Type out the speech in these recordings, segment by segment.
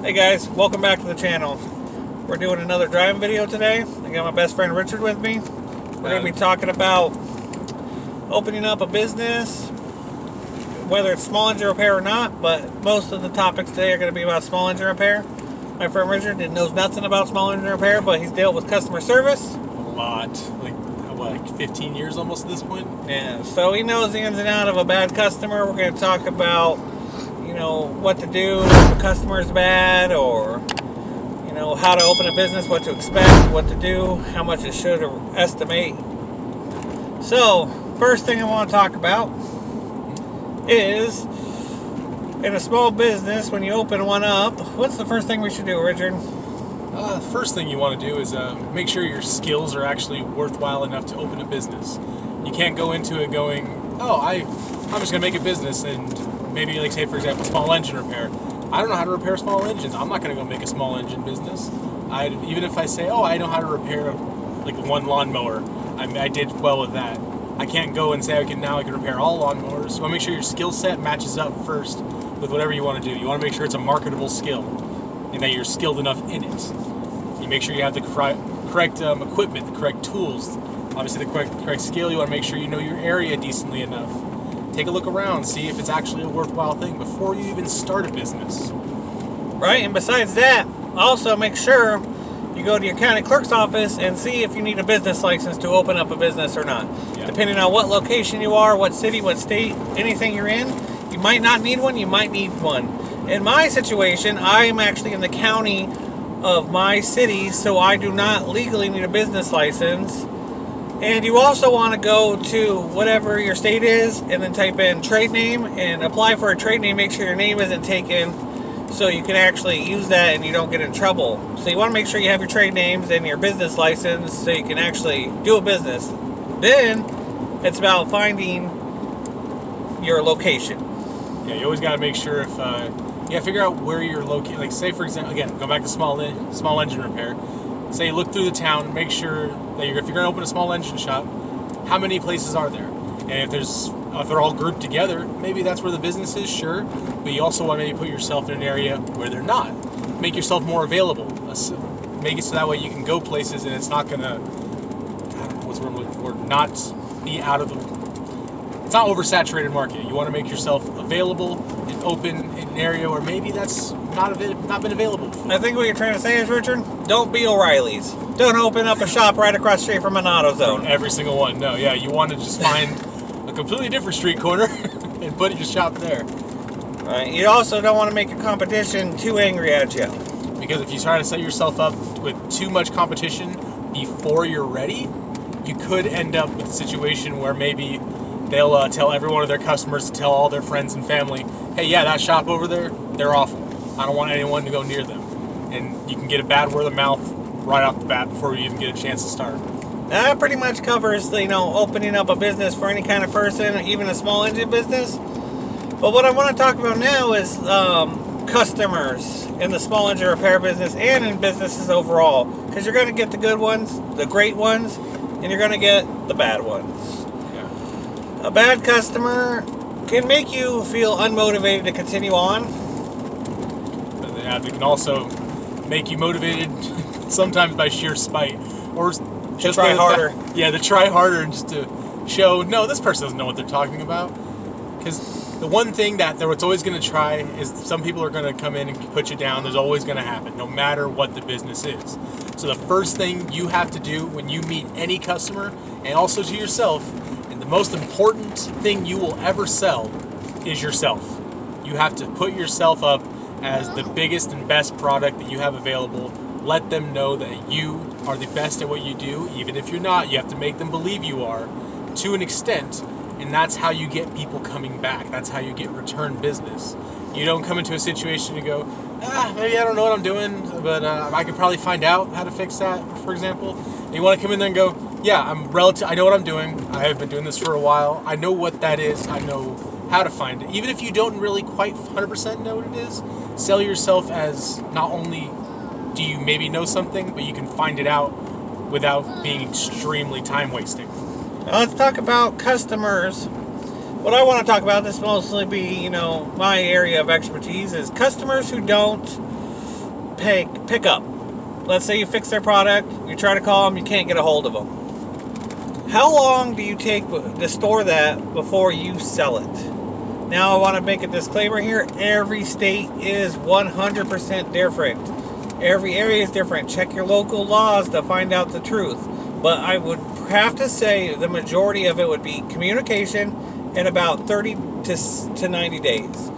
Hey guys, welcome back to the channel. We're doing another driving video today. I got my best friend Richard with me. We're going to be talking about opening up a business, whether it's small engine repair or not, but most of the topics today are going to be about small engine repair. My friend Richard knows nothing about small engine repair, but he's dealt with customer service. A lot. Like 15 years almost at this point? Yeah, so he knows the ins and outs of a bad customer. We're going to talk about what to do if a customer is bad, or how to open a business, what to expect, what to do, how much it should estimate. So first thing I want to talk about is, in a small business, when you open one up, what's the first thing we should do, Richard? The first thing you want to do is make sure your skills are actually worthwhile enough to open a business. You can't go into it going, oh, I'm just going to make a business, and maybe, like, say, for example, small engine repair. I don't know how to repair small engines. I'm not going to go make a small engine business. Even if I say, oh, I know how to repair, like, one lawnmower. I did well with that. I can't go and say I can repair all lawnmowers. So you want to make sure your skill set matches up first with whatever you want to do. You want to make sure it's a marketable skill and that you're skilled enough in it. You make sure you have the correct equipment, the correct tools, obviously the correct skill. You want to make sure you know your area decently enough. Take a look around, see if it's actually a worthwhile thing before you even start a business. Right, and besides that, also make sure you go to your county clerk's office and see if you need a business license to open up a business or not. Yeah. Depending on what location you are, what city, what state, anything you're in, you might not need one, you might need one. In my situation, I am actually in the county of my city, so I do not legally need a business license. And you also want to go to whatever your state is and then type in trade name and apply for a trade name. Make sure your name isn't taken so you can actually use that and you don't get in trouble. So you want to make sure you have your trade names and your business license so you can actually do a business. Then it's about finding your location. Yeah, you always got to make sure figure out where you're located. Like, say, for example, again, go back to small engine repair. Say you look through the town, make sure that if you're going to open a small engine shop, how many places are there? And if they're all grouped together, maybe that's where the business is, sure. But you also want to maybe put yourself in an area where they're not. Make yourself more available. Make it so that way you can go places and it's not going to, what's the word I'm looking for, not be out of it's not oversaturated market. You want to make yourself available and open in an area where maybe that's not been available before. I think what you're trying to say is, Richard, don't be O'Reilly's. Don't open up a shop right across the street from an AutoZone. Every single one. No, yeah, you want to just find a completely different street corner and put your shop there. Right. You also don't want to make your competition too angry at you. Because if you try to set yourself up with too much competition before you're ready, you could end up with a situation where maybe they'll tell every one of their customers to tell all their friends and family, hey, yeah, that shop over there, they're awful. I don't want anyone to go near them. And you can get a bad word of mouth right off the bat before you even get a chance to start. That pretty much covers, opening up a business for any kind of person, even a small engine business. But what I want to talk about now is customers in the small engine repair business and in businesses overall. Because you're going to get the good ones, the great ones, and you're going to get the bad ones. A bad customer can make you feel unmotivated to continue on. Yeah, they can also make you motivated sometimes by sheer spite, or just try harder. To try harder and just to show, no, this person doesn't know what they're talking about. Because the one thing that what's always going to try is some people are going to come in and put you down. There's always going to happen, no matter what the business is. So the first thing you have to do when you meet any customer, and also to yourself, and the most important thing you will ever sell is yourself. You have to put yourself up as the biggest and best product that you have available. Let them know that you are the best at what you do. Even if you're not, you have to make them believe you are to an extent. And that's how you get people coming back. That's how you get return business. You don't come into a situation and go, maybe I don't know what I'm doing, but I could probably find out how to fix that, for example. And you want to come in there and go, yeah, I know what I'm doing. I have been doing this for a while. I know what that is. I know how to find it. Even if you don't really quite 100% know what it is, sell yourself as not only do you maybe know something, but you can find it out without being extremely time wasting. Now let's talk about customers. What I want to talk about, this mostly be, my area of expertise, is customers who don't pick up. Let's say you fix their product, you try to call them, you can't get a hold of them. How long do you take to store that before you sell it? Now I want to make a disclaimer here. Every state is 100% different. Every area is different. Check your local laws to find out the truth. But I would have to say the majority of it would be communication, and about 30 to 90 days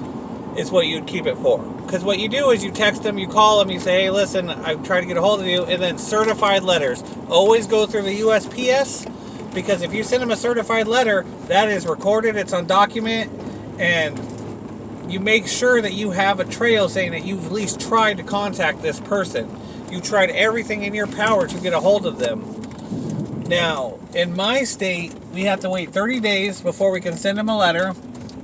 is what you'd keep it for. Because what you do is you text them, you call them, you say, hey, listen, I've tried to get a hold of you, and then certified letters. Always go through the USPS, because if you send them a certified letter, that is recorded, it's on document, and you make sure that you have a trail saying that you've at least tried to contact this person. You tried everything in your power to get a hold of them. Now, in my state, we have to wait 30 days before we can send them a letter,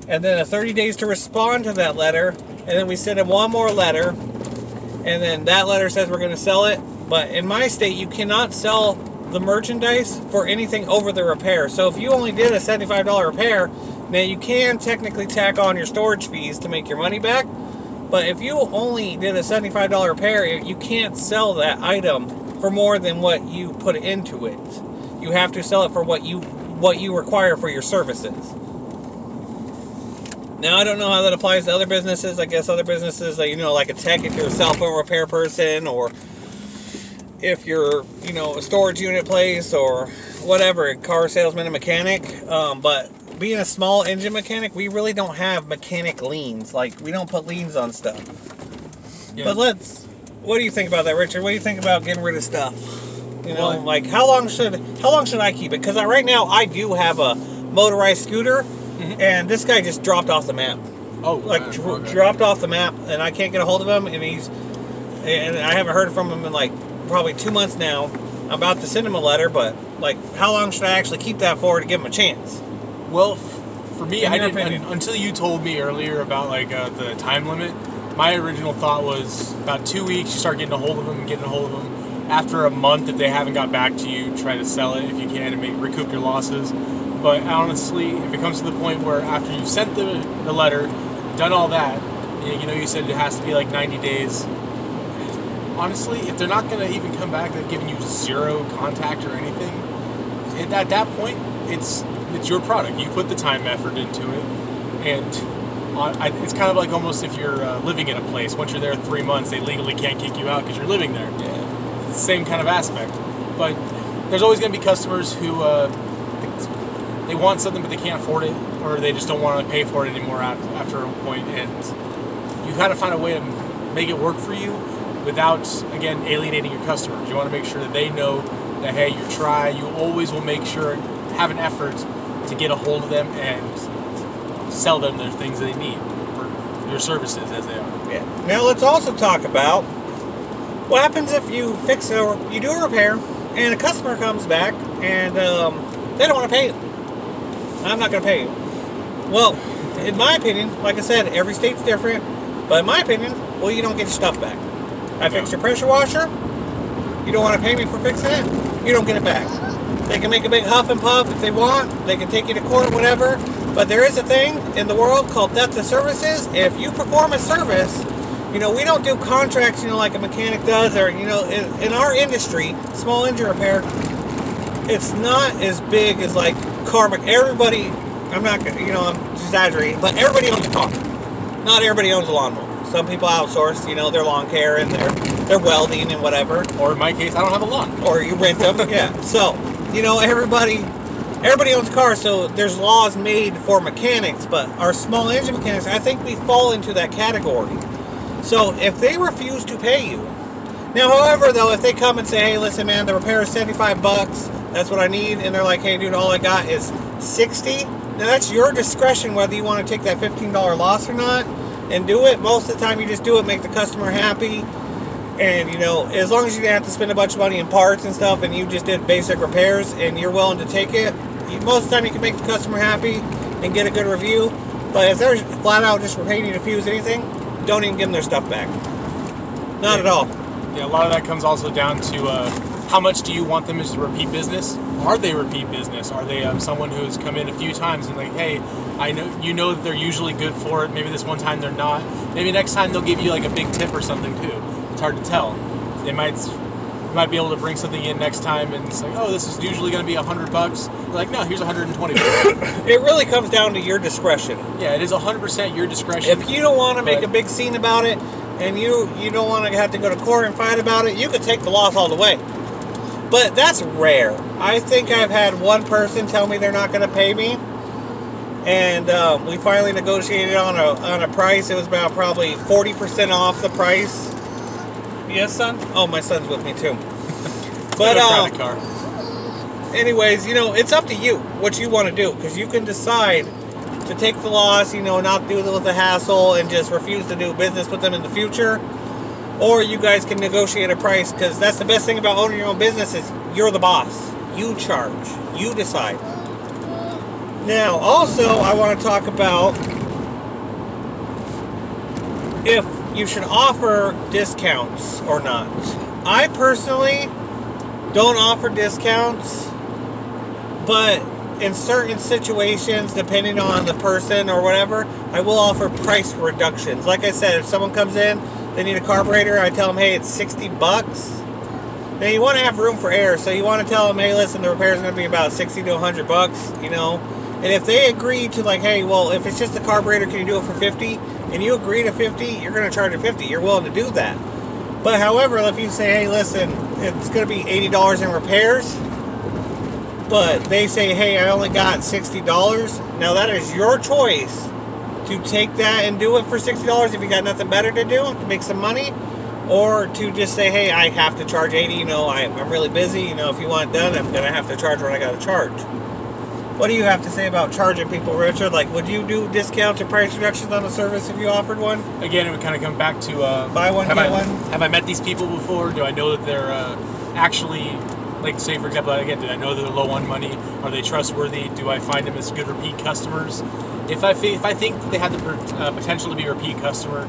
and then 30 days to respond to that letter, and then we send them one more letter, and then that letter says we're going to sell it. But in my state, you cannot sell the merchandise for anything over the repair. So if you only did a $75 repair, now you can technically tack on your storage fees to make your money back. But if you only did a $75 repair, you can't sell that item for more than what you put into it. You have to sell it for what you require for your services. Now, I don't know how that applies to other businesses. I guess other businesses, like a tech, if you're a cell phone repair person, or if you're, a storage unit place, or whatever, a car salesman and mechanic. But being a small engine mechanic, we really don't have mechanic liens. Like, we don't put liens on stuff. Yeah. But what do you think about that, Richard? What do you think about getting rid of stuff? How long should I keep it? Because right now I do have a motorized scooter, and this guy just dropped off the map. Dropped off the map, and I can't get a hold of him, and I haven't heard from him in probably 2 months now. I'm about to send him a letter, but how long should I actually keep that for to give him a chance? Well, for me, I didn't until you told me earlier about the time limit. My original thought was about 2 weeks. You start getting a hold of them, After a month, if they haven't got back to you, try to sell it if you can and recoup your losses. But honestly, if it comes to the point where after you've sent the letter, done all that, you said it has to be 90 days. Honestly, if they're not going to even come back, they've given you zero contact or anything, at that point, it's your product. You put the time, effort into it, and it's kind of like almost if you're living in a place. Once you're there 3 months, they legally can't kick you out because you're living there. Yeah. It's the same kind of aspect. But there's always going to be customers who they want something but they can't afford it, or they just don't want to pay for it anymore after a point. And you got to find a way to make it work for you without, again, alienating your customers. You want to make sure that they know that, hey, you always will make sure, have an effort to get a hold of them and sell them their things they need for your services as they are. Yeah. Now let's also talk about what happens if you you do a repair and a customer comes back and they don't want to pay you. I'm not going to pay you. Well, in my opinion, like I said, every state's different, but in my opinion, you don't get your stuff back. I fixed your pressure washer. You don't want to pay me for fixing it. You don't get it back. They can make a big huff and puff if they want. They can take you to court, whatever. But there is a thing in the world called theft of services. If you perform a service, we don't do contracts, like a mechanic does, or, in our industry, small engine repair, it's not as big as car. Everybody, I'm not, I'm exaggerating, but everybody owns a car. Not everybody owns a lawnmower. Some people outsource, their lawn care and their welding and whatever. Or in my case, I don't have a lawn. Or you rent them, yeah. So, everybody owns cars, so there's laws made for mechanics, but our small engine mechanics, I think we fall into that category. So if they refuse to pay you, now, however, though, if they come and say, hey, listen, man, the repair is $75, that's what I need, and they're like, hey, dude, all I got is $60, now that's your discretion whether you want to take that $15 loss or not and do it. Most of the time, you just do it, make the customer happy, and, as long as you didn't have to spend a bunch of money in parts and stuff, and you just did basic repairs, and you're willing to take it, most of the time you can make the customer happy and get a good review. But if they're flat out just paying you to fuse anything, don't even give them their stuff back. Not at all. Yeah, a lot of that comes also down to how much do you want them as a repeat business? Are they repeat business? Are they someone who's come in a few times and hey, I know that they're usually good for it. Maybe this one time they're not. Maybe next time they'll give you a big tip or something too. hard to tell. They might be able to bring something in next time, and it's like, oh, this is usually going to be $100. They're like, no, here's $120. It really comes down to your discretion. Yeah, it is 100% your discretion. If you don't want to make a big scene about it, and you don't want to have to go to court and fight about it, you could take the loss all the way. But that's rare. I think I've had one person tell me they're not going to pay me, and we finally negotiated on a price. It was about probably 40% off the price. Yes, son? Oh, my son's with me too. But anyways, it's up to you what you want to do, because you can decide to take the loss, not deal with the hassle and just refuse to do business with them in the future. Or you guys can negotiate a price, because that's the best thing about owning your own business is you're the boss. You charge. You decide. Now, also, I want to talk about if you should offer discounts or not. I personally don't offer discounts, but in certain situations, depending on the person or whatever, I will offer price reductions. Like I said, if someone comes in, they need a carburetor, I tell them, hey, it's $60. Now, you want to have room for error, so you want to tell them, hey, listen, the repair is going to be about $60 to $100, And if they agree to, like, hey, well, if it's just a carburetor, can you do it for $50? And you agree to $50, you're going to charge it $50. You're willing to do that. But however, if you say, hey, listen, it's going to be $80 in repairs, but they say, hey, I only got $60. Now, that is your choice to take that and do it for $60 if you got nothing better to do to make some money, or to just say, hey, I have to charge $80. I'm really busy. If you want it done, I'm going to have to charge what I got to charge. What do you have to say about charging people, Richard? Like, would you do discounts or price reductions on a service if you offered one? Again, it would kind of come back to buy one, get one. Have I met these people before? Do I know that they're actually, like, say, for example, again, do I know that they're low on money? Are they trustworthy? Do I find them as good repeat customers? If I think that they have the potential to be a repeat customer,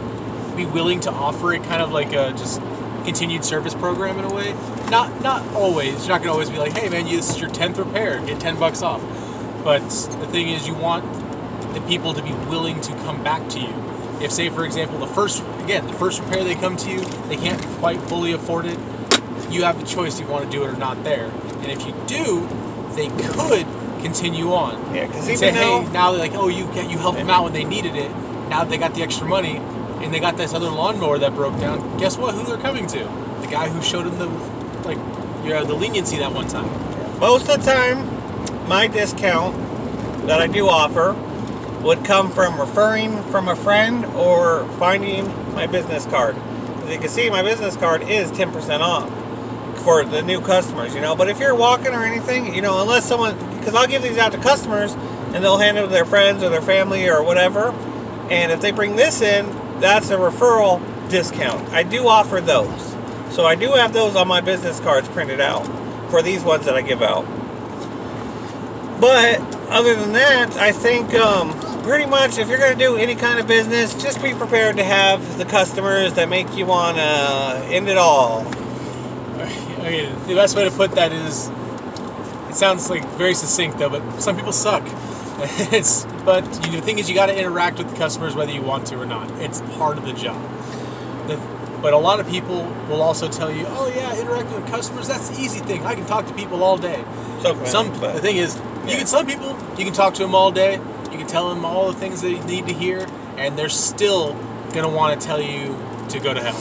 be willing to offer it kind of like a just continued service program in a way. Not always. You're not going to always be like, hey, man, this is your 10th repair. Get $10 off. But the thing is, you want the people to be willing to come back to you. If, say, for example, the first repair they come to you, they can't quite fully afford it, you have the choice if you want to do it or not there. And if you do, they could continue on. Yeah, because even say, hey, now they're like, oh, you helped them out when they needed it. Now that they got the extra money, and they got this other lawnmower that broke down, guess what? Who they're coming to? The guy who showed them the leniency that one time. Most of the time, my discount that I do offer would come from referring from a friend or finding my business card. As you can see, my business card is 10% off for the new customers, But if you're walking or anything, unless someone, because I'll give these out to customers and they'll hand it to their friends or their family or whatever. And if they bring this in, that's a referral discount. I do offer those. So I do have those on my business cards printed out for these ones that I give out. But other than that, I think pretty much if you're going to do any kind of business, just be prepared to have the customers that make you want to end it all. Okay, the best way to put that is, it sounds like very succinct though, but some people suck. But the thing is, you got to interact with the customers whether you want to or not. It's part of the job. But a lot of people will also tell you, oh yeah, interacting with customers, that's the easy thing. I can talk to people all day. The thing is, some people, you can talk to them all day. You can tell them all the things they need to hear, and they're still going to want to tell you to go to hell.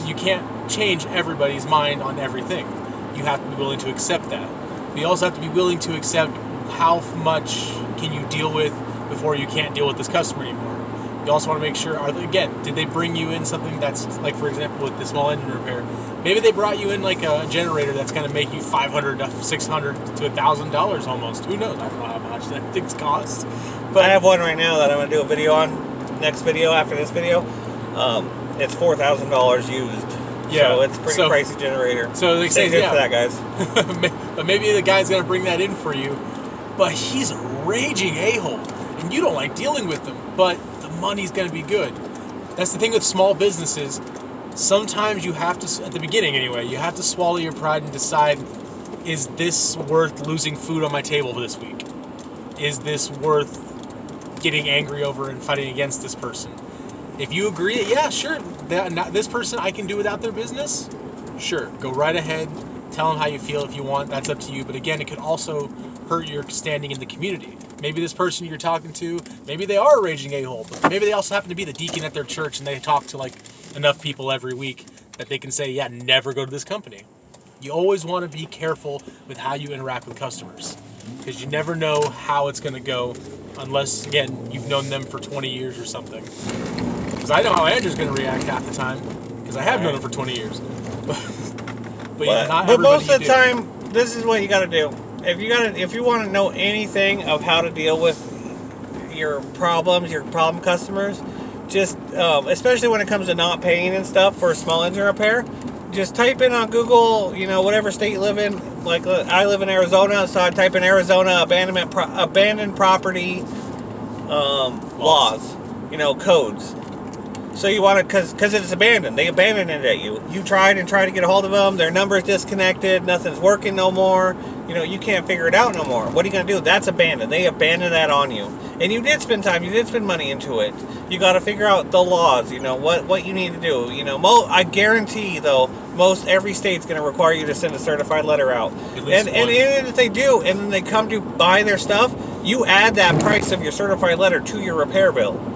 You can't change everybody's mind on everything. You have to be willing to accept that. But you also have to be willing to accept how much can you deal with before you can't deal with this customer anymore. You also want to make sure, did they bring you in something that's, like, for example, with the small engine repair, maybe they brought you in like a generator that's going to make you $500 to $600 to $1,000 almost. Who knows? I don't know how much that thing's cost. But I have one right now that I'm going to do a video on, next video after this video. It's $4,000 used. Yeah, so it's a pretty pricey generator. So they say, for that, guys. But maybe the guy's going to bring that in for you, but he's a raging a-hole, and you don't like dealing with him, but the money's going to be good. That's the thing with small businesses. Sometimes you have to, at the beginning anyway, you have to swallow your pride and decide, is this worth losing food on my table this week? Is this worth getting angry over and fighting against this person? If you agree, yeah, sure, this person I can do without their business, sure, go right ahead. Tell them how you feel if you want. That's up to you. But again, it could also hurt your standing in the community. Maybe this person you're talking to, maybe they are a raging a-hole, but maybe they also happen to be the deacon at their church and they talk to like enough people every week that they can say, yeah, never go to this company. You always want to be careful with how you interact with customers because you never know how it's going to go unless, again, you've known them for 20 years or something. Because I know how Andrew's going to react half the time because I have known him for 20 years. But most of the time, this is what you got to do. If you want to know anything of how to deal with your problems, your problem customers, just especially when it comes to not paying and stuff for a small engine repair, just type in on Google, whatever state you live in. Like I live in Arizona, so I type in Arizona abandoned property laws, codes. So you want to, because it's abandoned. They abandoned it at you. You tried to get a hold of them. Their number's disconnected. Nothing's working no more. You can't figure it out no more. What are you going to do? That's abandoned. They abandoned that on you. And you did spend time. You did spend money into it. You got to figure out the laws, what you need to do. I guarantee, though, every state's going to require you to send a certified letter out. And if they do, and then they come to buy their stuff, you add that price of your certified letter to your repair bill.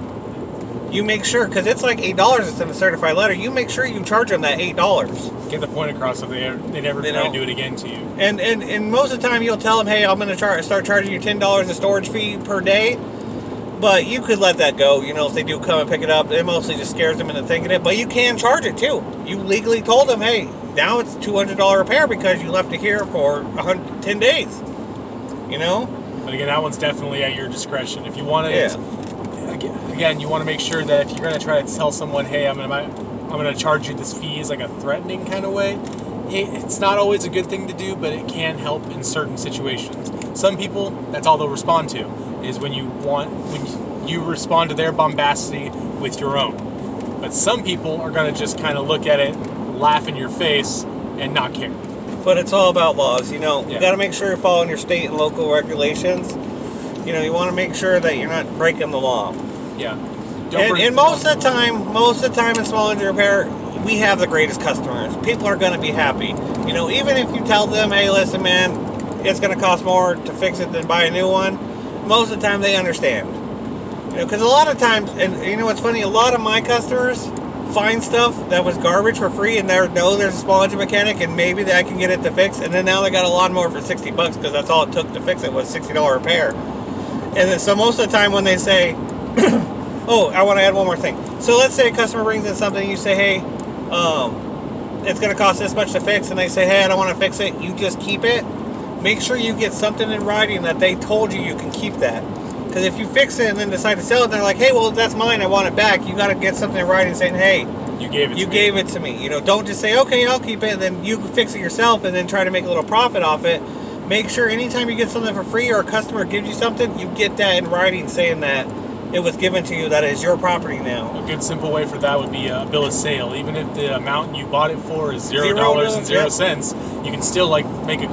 You make sure, because it's like $8 to send a certified letter. You make sure you charge them that $8. Get the point across so they never try to do it again to you. And most of the time you'll tell them, hey, I'm going to start charging you $10 a storage fee per day. But you could let that go. If they do come and pick it up, it mostly just scares them into thinking it. But you can charge it too. You legally told them, hey, now it's $200 repair because you left it here for 10 days. But again, that one's definitely at your discretion. If you want to... Again, you want to make sure that if you're going to try to tell someone, hey, I'm going to charge you this fee is like a threatening kind of way, it's not always a good thing to do, but it can help in certain situations. Some people, that's all they'll respond to, is when you respond to their bombacity with your own. But some people are going to just kind of look at it, laugh in your face, and not care. But it's all about laws, You got to make sure you're following your state and local regulations. You want to make sure that you're not breaking the law. Yeah. And most of the time in small engine repair, we have the greatest customers. People are going to be happy. Even if you tell them, hey, listen, man, it's going to cost more to fix it than buy a new one, most of the time they understand. Because a lot of times, and what's funny, a lot of my customers find stuff that was garbage for free and there's a small engine mechanic and maybe I can get it to fix, and then now they got a lawnmower for $60 because that's all it took to fix it was $60 repair. And then, so most of the time when they say, oh, I want to add one more thing. So let's say a customer brings in something, you say, hey, it's going to cost this much to fix, and they say, hey, I don't want to fix it. You just keep it. Make sure you get something in writing that they told you can keep that. Because if you fix it and then decide to sell it, they're like, hey, well, that's mine. I want it back. You got to get something in writing saying, hey, you gave it to me. Don't just say, okay, I'll keep it, and then you fix it yourself and then try to make a little profit off it. Make sure anytime you get something for free or a customer gives you something, you get that in writing saying that it was given to you, that is your property now. A good simple way for that would be a bill of sale. Even if the amount you bought it for is $0.00, you can still make a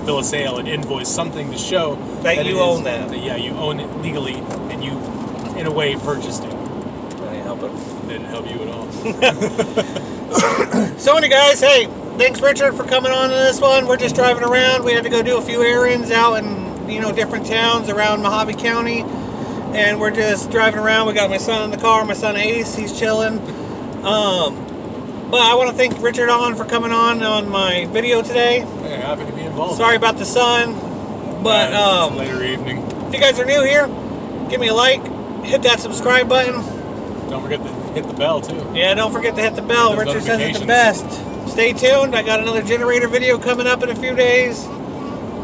bill of sale, an invoice, something to show that you own that. Yeah, you own it legally and you, in a way, purchased it. That didn't help it. Didn't help you at all. So anyway, guys, hey, thanks, Richard, for coming on to this one. We're just driving around. We had to go do a few errands out in, different towns around Mojave County. And we're just driving around. We got my son in the car, my son Ace. He's chilling. But I want to thank Richard for coming on my video today. Hey, happy to be involved. Sorry about the sun. But it's later evening. If you guys are new here, give me a like. Hit that subscribe button. Don't forget to hit the bell, too. Yeah, don't forget to hit the bell. Richard says it's the best. Stay tuned. I got another generator video coming up in a few days.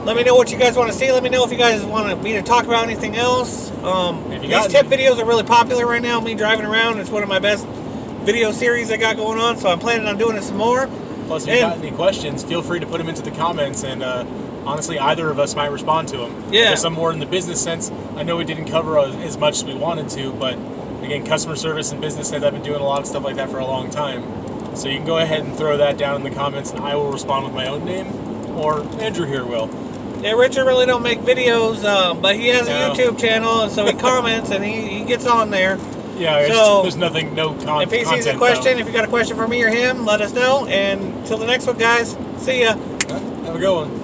Let me know what you guys want to see. Let me know if you guys want me to talk about anything else. These tip videos are really popular right now. Me driving around. It's one of my best video series I got going on, so I'm planning on doing it some more. Plus, if you got any questions, feel free to put them into the comments, and honestly, either of us might respond to them. Yeah. There's some more in the business sense. I know we didn't cover as much as we wanted to, but again, customer service and business sense, I've been doing a lot of stuff like that for a long time. So you can go ahead and throw that down in the comments, and I will respond with my own name, or Andrew here will. Yeah, Richard really don't make videos, but he has a YouTube channel, and so he comments, and he gets on there. Yeah, so there's nothing, no content. If he sees a question, if you got a question for me or him, let us know. And till the next one, guys. See ya. Have a good one.